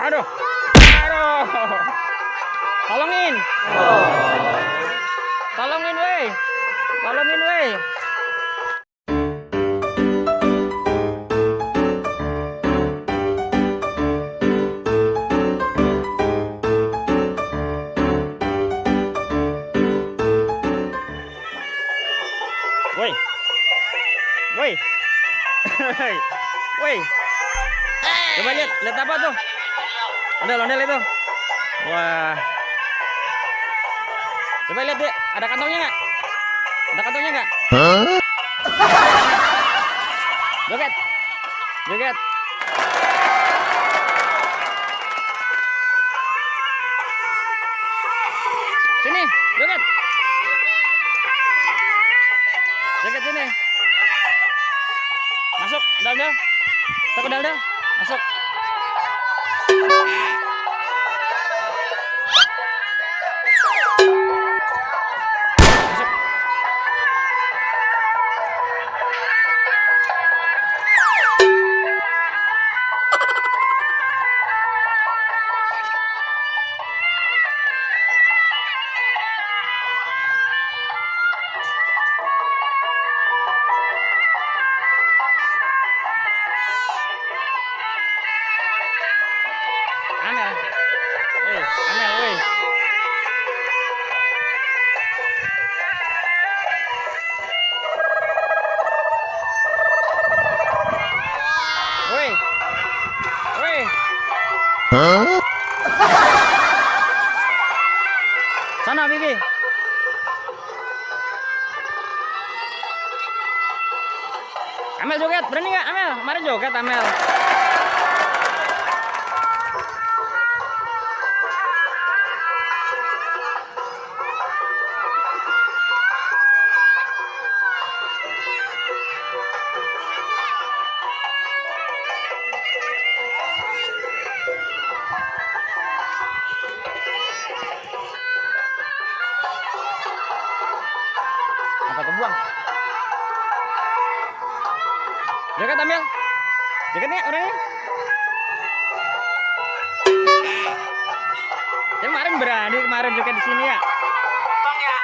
Aduh. Aduh. Tolongin. Tolongin weh. Tolongin weh. Woi. Woi. Woi. Coba lihat apa tuh? Ondel-ondel itu. Wah. Coba lihat deh, ada kantongnya nggak? Ada kantongnya nggak? Hah? Joget. Joget. Sini, joget. Joget sini. Masuk, udah. Masuk, udah. Masuk. Amel. Amel, weh. Woi. Woi. Hah? Sana, Bibi. Amel joget, berani nggak Amel? Kemarin joget Amel. Apa tuh buang? Joget Amel. Joget nggak orangnya? Ya, kemarin berani joget di sini ya. Bang ya.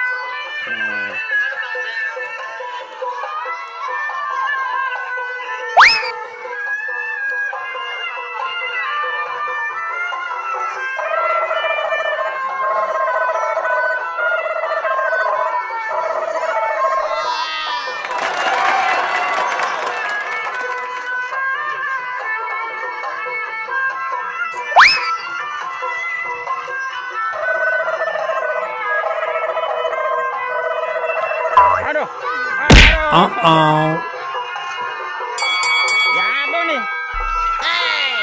Aduh. Aduh. Ya apa nih? Hey.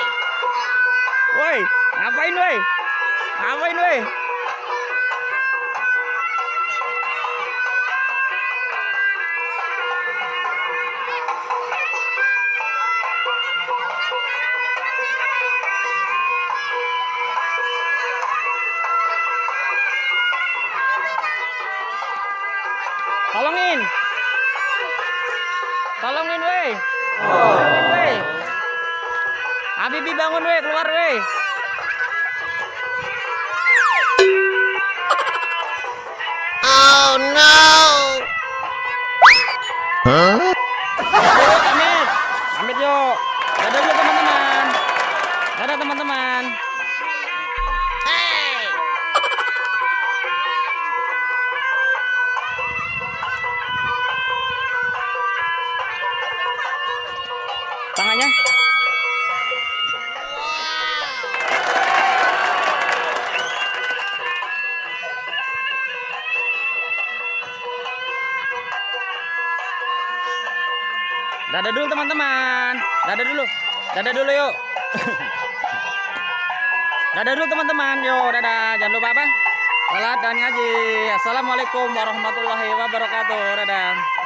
Woi, ngapain woi? Ngapain woi? Tolongin. Tolongin weh. Tolongin weh. Habibi bangun weh, keluar weh. Oh no. Hah? Amit. Amit yuk. Dadah dulu teman-teman. Dadah teman-teman. Hey. Tangannya. Dadah dulu teman-teman. Dadah dulu. Dadah dulu yuk. Dadah dulu teman-teman. Yuk, dadah. Jangan lupa apa? Salat dan ngaji. Assalamualaikum warahmatullahi wabarakatuh. Dadah.